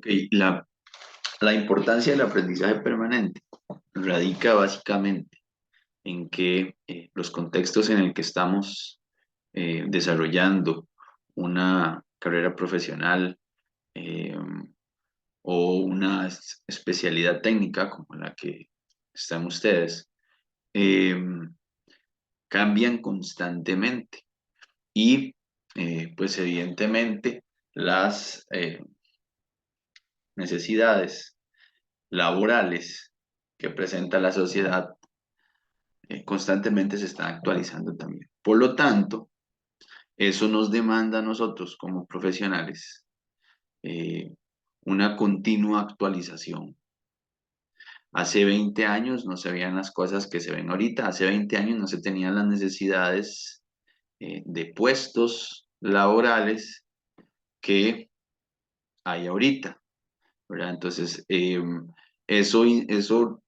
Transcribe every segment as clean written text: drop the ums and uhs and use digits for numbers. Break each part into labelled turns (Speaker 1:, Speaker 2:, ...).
Speaker 1: Ok, la importancia del aprendizaje permanente radica básicamente en que los contextos en el que estamos desarrollando una carrera profesional eh, o una especialidad técnica como la que están ustedes, eh, cambian constantemente y pues evidentemente las necesidades laborales que presenta la sociedad constantemente se están actualizando también. Por lo tanto, eso nos demanda a nosotros como profesionales eh, una continua actualización. Hace 20 años no se veían las cosas que se ven ahorita, hace 20 años no se tenían las necesidades de puestos laborales que hay ahorita, ¿verdad? Entonces, eso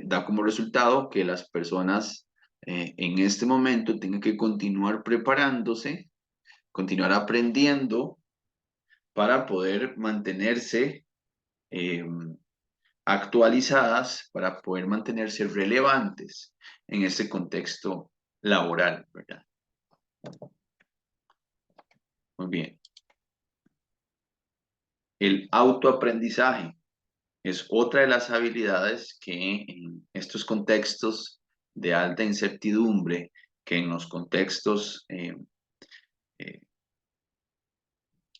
Speaker 1: da como resultado que las personas en este momento tengan que continuar preparándose, continuar aprendiendo para poder mantenerse eh, actualizadas, para poder mantenerse relevantes en este contexto laboral, ¿verdad? Muy bien. El autoaprendizaje es otra de las habilidades que en estos contextos de alta incertidumbre, que en los contextos eh,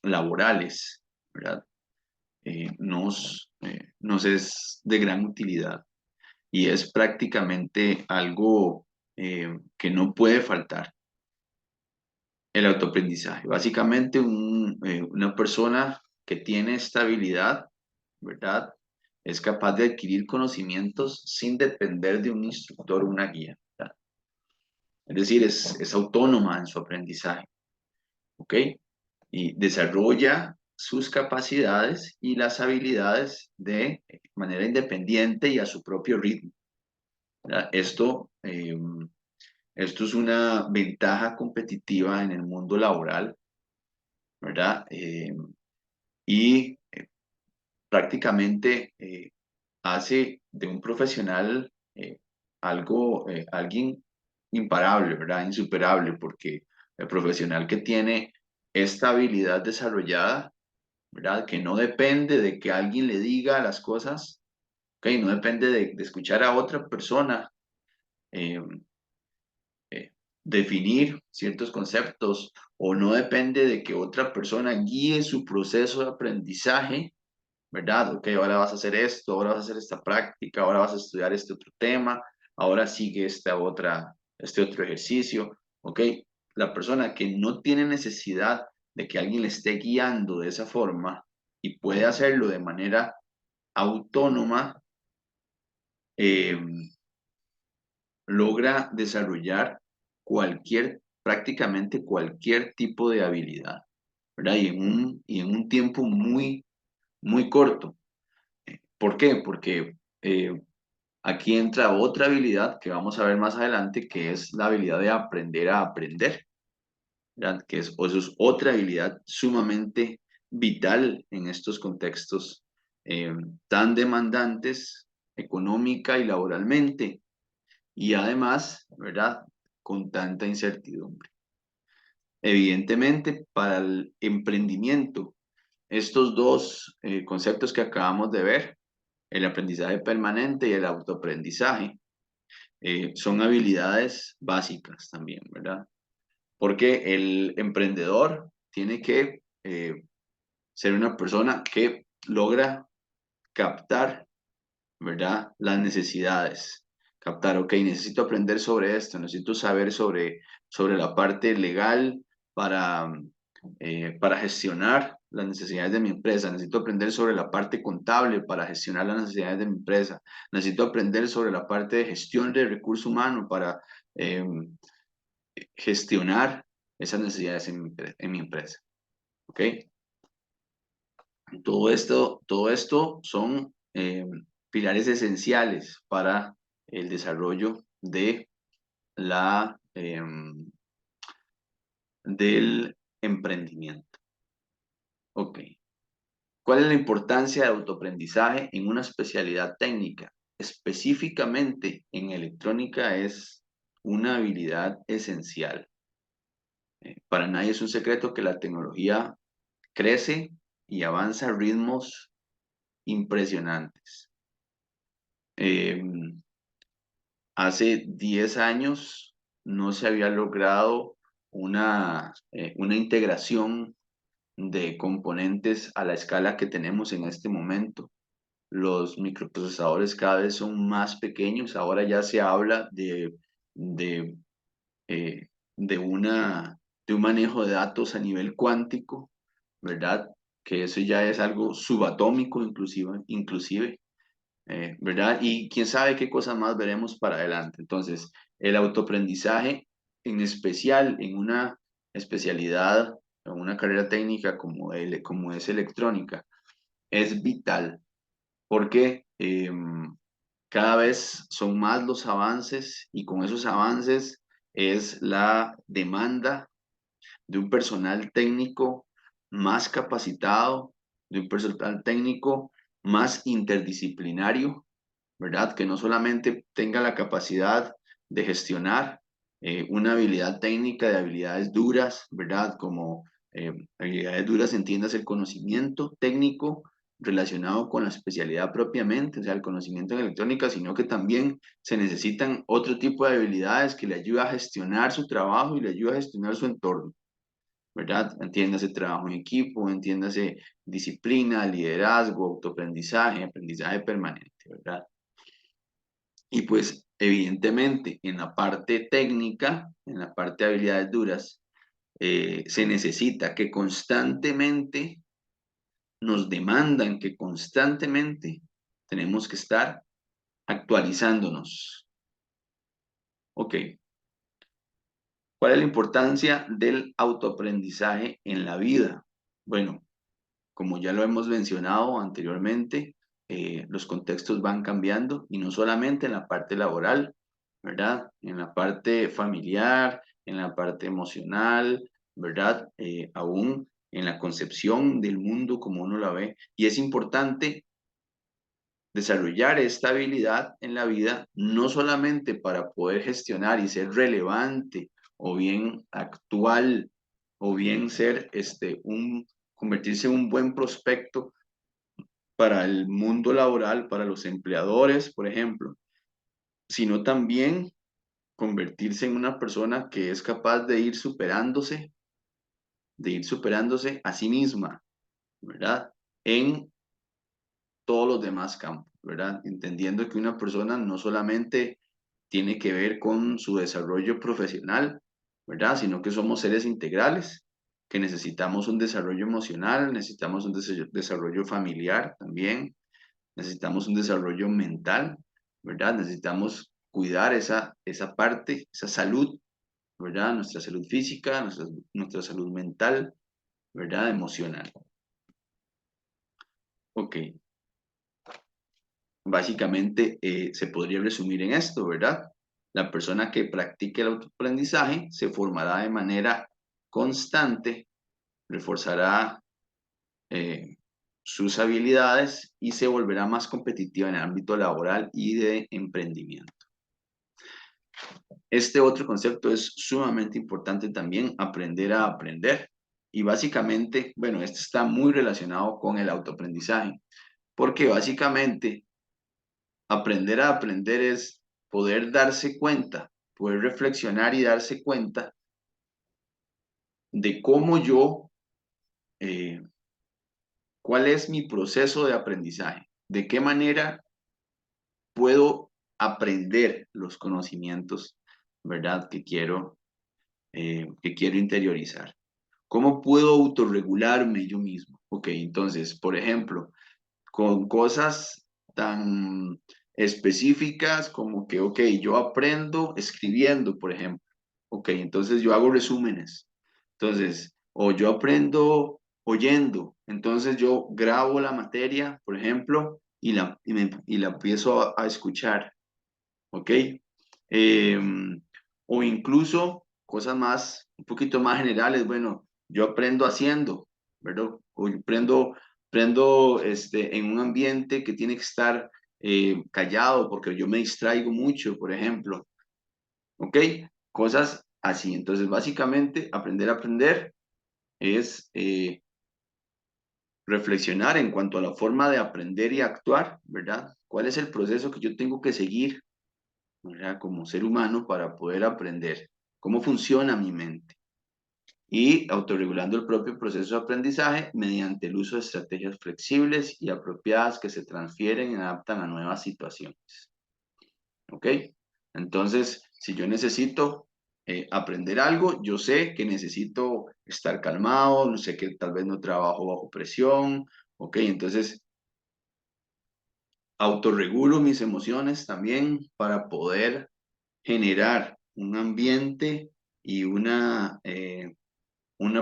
Speaker 1: laborales, ¿verdad? Nos es de gran utilidad y es prácticamente algo que no puede faltar, el autoaprendizaje. Básicamente una persona que tiene esta habilidad, ¿verdad? Es capaz de adquirir conocimientos sin depender de un instructor o una guía, ¿verdad? Es decir, es autónoma en su aprendizaje, ¿ok? Y desarrolla sus capacidades y las habilidades de manera independiente y a su propio ritmo, ¿verdad? Esto es una ventaja competitiva en el mundo laboral, ¿verdad? Y prácticamente hace de un profesional alguien imparable, ¿verdad? Insuperable, porque el profesional que tiene esta habilidad desarrollada, ¿verdad? Que no depende de que alguien le diga las cosas, ¿ok? No depende de escuchar a otra persona eh, definir ciertos conceptos o no depende de que otra persona guíe su proceso de aprendizaje, ¿verdad? Ok, ahora vas a hacer esto, ahora vas a hacer esta práctica, ahora vas a estudiar este otro tema, ahora sigue este otro ejercicio, ¿ok? La persona que no tiene necesidad de que alguien le esté guiando de esa forma y puede hacerlo de manera autónoma, eh, logra desarrollar prácticamente cualquier tipo de habilidad, ¿verdad? Y en un tiempo muy corto. ¿Por qué? Porque aquí entra otra habilidad que vamos a ver más adelante, que es la habilidad de aprender a aprender, ¿verdad? Eso es otra habilidad sumamente vital en estos contextos eh, tan demandantes económica y laboralmente, y además, ¿verdad? Con tanta incertidumbre. Evidentemente, para el emprendimiento, estos dos conceptos que acabamos de ver, el aprendizaje permanente y el autoaprendizaje, son habilidades básicas también, ¿verdad? Porque el emprendedor tiene que ser una persona que logra captar, ¿verdad? Las necesidades. Captar, ok, necesito aprender sobre esto, necesito saber sobre la parte legal para, para gestionar las necesidades de mi empresa, necesito aprender sobre la parte contable para gestionar las necesidades de mi empresa, necesito aprender sobre la parte de gestión de recursos humanos para eh, gestionar esas necesidades en mi empresa, ¿ok? Todo esto son pilares esenciales para el desarrollo de del emprendimiento. Ok. ¿Cuál es la importancia de autoaprendizaje en una especialidad técnica? Específicamente en electrónica es una habilidad esencial. Para nadie es un secreto que la tecnología crece y avanza a ritmos impresionantes. Eh, Hace 10 años no se había logrado una integración de componentes a la escala que tenemos en este momento. Los microprocesadores cada vez son más pequeños. Ahora ya se habla de, eh, de, una, de un manejo de datos a nivel cuántico, ¿verdad? Que eso ya es algo subatómico inclusive. ¿Verdad? Y quién sabe qué cosas más veremos para adelante. Entonces, el autoaprendizaje, en especial en una especialidad, en una carrera técnica como es electrónica, es vital porque cada vez son más los avances y con esos avances es la demanda de un personal técnico más capacitado, de un personal técnico más interdisciplinario, ¿verdad? Que no solamente tenga la capacidad de gestionar una habilidad técnica de habilidades duras, ¿verdad? Como habilidades duras, entiendas el conocimiento técnico relacionado con la especialidad propiamente, o sea, el conocimiento en electrónica, sino que también se necesitan otro tipo de habilidades que le ayuda a gestionar su trabajo y le ayuda a gestionar su entorno, ¿verdad? Entiéndase trabajo en equipo, entiéndase disciplina, liderazgo, autoaprendizaje, aprendizaje permanente, ¿verdad? Y pues evidentemente en la parte técnica, en la parte de habilidades duras, se necesita que constantemente nos demandan que constantemente tenemos que estar actualizándonos. Ok, ¿cuál es la importancia del autoaprendizaje en la vida? Bueno, como ya lo hemos mencionado anteriormente, los contextos van cambiando y no solamente en la parte laboral, ¿verdad? En la parte familiar, en la parte emocional, ¿verdad? Aún en la concepción del mundo como uno la ve. Y es importante desarrollar esta habilidad en la vida, no solamente para poder gestionar y ser relevante o bien actual o bien ser convertirse en un buen prospecto para el mundo laboral, para los empleadores, por ejemplo, sino también convertirse en una persona que es capaz de ir superándose a sí misma, ¿verdad? En todos los demás campos, ¿verdad? Entendiendo que una persona no solamente tiene que ver con su desarrollo profesional, ¿verdad? Sino que somos seres integrales, que necesitamos un desarrollo emocional, necesitamos un desarrollo familiar también, necesitamos un desarrollo mental, ¿verdad? Necesitamos cuidar esa parte, esa salud, ¿verdad? Nuestra salud física, nuestra salud mental, ¿verdad? Emocional. Ok, básicamente se podría resumir en esto, ¿verdad? La persona que practique el autoaprendizaje se formará de manera constante, reforzará eh, sus habilidades y se volverá más competitiva en el ámbito laboral y de emprendimiento. Este otro concepto es sumamente importante también, aprender a aprender. Y básicamente, bueno, este está muy relacionado con el autoaprendizaje, porque básicamente aprender a aprender es poder darse cuenta, poder reflexionar y darse cuenta de cómo eh, cuál es mi proceso de aprendizaje, de qué manera puedo aprender los conocimientos, ¿verdad? Que quiero interiorizar. ¿Cómo puedo autorregularme yo mismo? Ok, entonces, por ejemplo, con cosas tan específicas como que, ok, yo aprendo escribiendo, por ejemplo. Ok, entonces yo hago resúmenes. Entonces, o yo aprendo oyendo. Entonces yo grabo la materia, por ejemplo, y la empiezo a escuchar. Ok. O incluso cosas un poquito más generales. Bueno, yo aprendo haciendo, ¿verdad? O yo aprendo en un ambiente que tiene que estar callado porque yo me distraigo mucho, por ejemplo. ¿Ok? Cosas así. Entonces, básicamente, aprender a aprender es reflexionar en cuanto a la forma de aprender y actuar, ¿verdad? ¿Cuál es el proceso que yo tengo que seguir, ¿verdad? Como ser humano para poder aprender. ¿Cómo funciona mi mente? Y autorregulando el propio proceso de aprendizaje mediante el uso de estrategias flexibles y apropiadas que se transfieren y adaptan a nuevas situaciones. ¿Ok? Entonces, si yo necesito aprender algo, yo sé que necesito estar calmado, no sé que tal vez no trabajo bajo presión, ¿ok? Entonces, autorregulo mis emociones también para poder generar un ambiente y una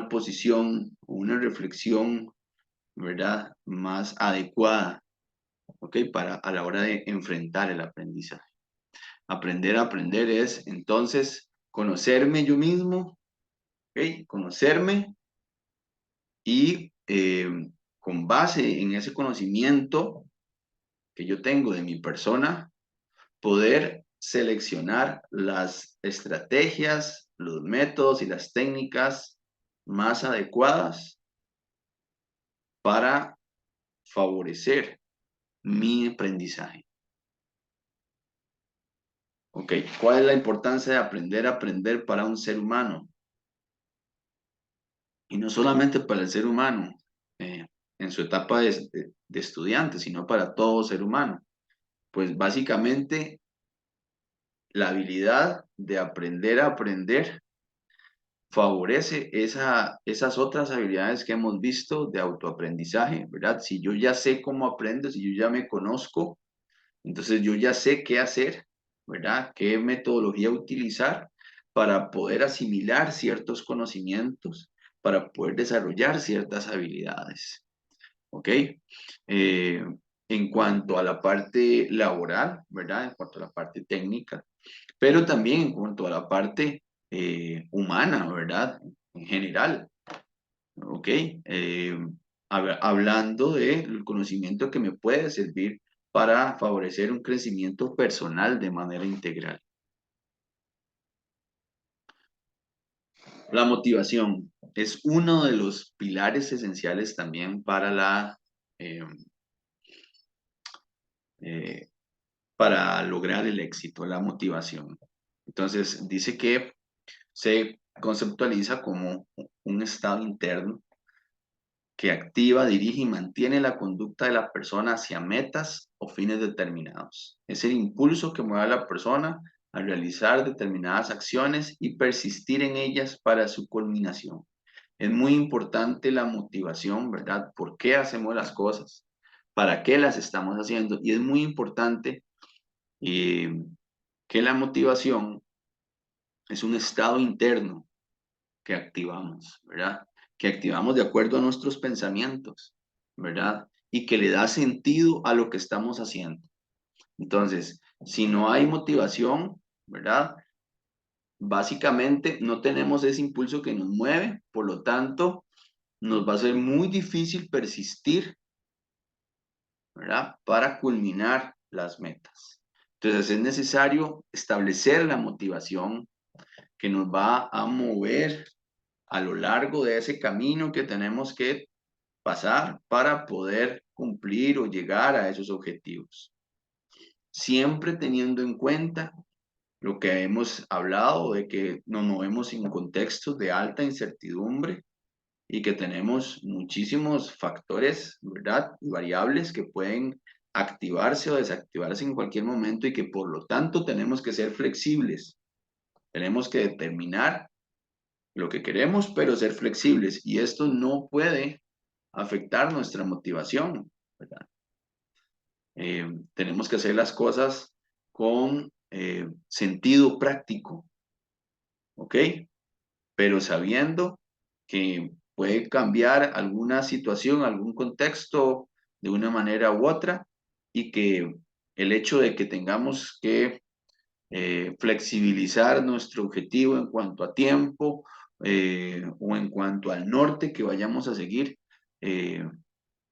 Speaker 1: posición, una reflexión, ¿verdad? Más adecuada, ¿ok? Para a la hora de enfrentar el aprendizaje. Aprender a aprender es entonces conocerme yo mismo, ¿ok? Conocerme y con base en ese conocimiento que yo tengo de mi persona, poder seleccionar las estrategias, los métodos y las técnicas más adecuadas para favorecer mi aprendizaje. ¿Ok? ¿Cuál es la importancia de aprender a aprender para un ser humano? Y no solamente para el ser humano en su etapa de estudiante, sino para todo ser humano. Pues básicamente la habilidad de aprender a aprender favorece esas otras habilidades que hemos visto de autoaprendizaje, ¿verdad? Si yo ya sé cómo aprendo, si yo ya me conozco, entonces yo ya sé qué hacer, ¿verdad? ¿Qué metodología utilizar para poder asimilar ciertos conocimientos, para poder desarrollar ciertas habilidades? ¿Ok? En cuanto a la parte laboral, ¿verdad? En cuanto a la parte técnica, pero también en cuanto a la parte humana, ¿verdad? En general, ¿ok? Hablando del conocimiento que me puede servir para favorecer un crecimiento personal de manera integral. La motivación es uno de los pilares esenciales también eh, eh, para lograr el éxito, la motivación. Entonces, dice que se conceptualiza como un estado interno que activa, dirige y mantiene la conducta de la persona hacia metas o fines determinados. Es el impulso que mueve a la persona a realizar determinadas acciones y persistir en ellas para su culminación. Es muy importante la motivación, ¿verdad? ¿Por qué hacemos las cosas? ¿Para qué las estamos haciendo? Y es muy importante eh, que la motivación es un estado interno que activamos, ¿verdad? Que activamos de acuerdo a nuestros pensamientos, ¿verdad? Y que le da sentido a lo que estamos haciendo. Entonces, si no hay motivación, ¿verdad? Básicamente no tenemos ese impulso que nos mueve, por lo tanto, nos va a ser muy difícil persistir, ¿verdad? Para culminar las metas. Entonces, es necesario establecer la motivación que nos va a mover a lo largo de ese camino que tenemos que pasar para poder cumplir o llegar a esos objetivos. Siempre teniendo en cuenta lo que hemos hablado de que nos movemos en contextos de alta incertidumbre y que tenemos muchísimos factores, ¿verdad? Y variables que pueden activarse o desactivarse en cualquier momento y que por lo tanto tenemos que ser flexibles. Tenemos que determinar lo que queremos, pero ser flexibles. Y esto no puede afectar nuestra motivación, ¿verdad? Tenemos que hacer las cosas con sentido práctico, ¿ok? Pero sabiendo que puede cambiar alguna situación, algún contexto de una manera u otra y que el hecho de que tengamos que flexibilizar nuestro objetivo en cuanto a tiempo o en cuanto al norte que vayamos a seguir,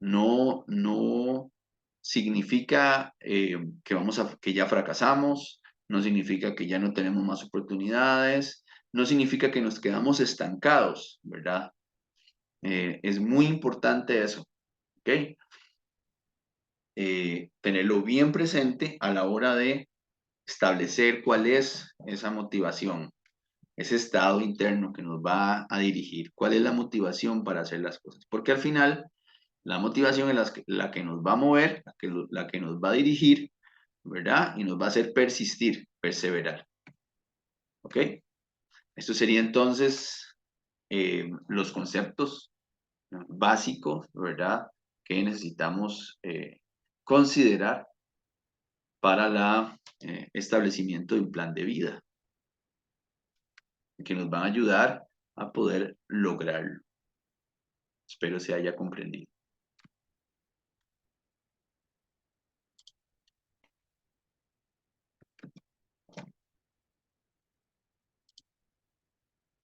Speaker 1: no significa que ya fracasamos, no significa que ya no tenemos más oportunidades, no significa que nos quedamos estancados, ¿verdad? Es muy importante eso, ¿ok? Tenerlo bien presente a la hora de establecer cuál es esa motivación, ese estado interno que nos va a dirigir, cuál es la motivación para hacer las cosas, porque al final la motivación es la que nos va a mover, la que nos va a dirigir, ¿verdad? Y nos va a hacer persistir, perseverar, ¿ok? Esto sería entonces los conceptos básicos, ¿verdad? Que necesitamos considerar para el establecimiento de un plan de vida, que nos van a ayudar a poder lograrlo. Espero se haya comprendido.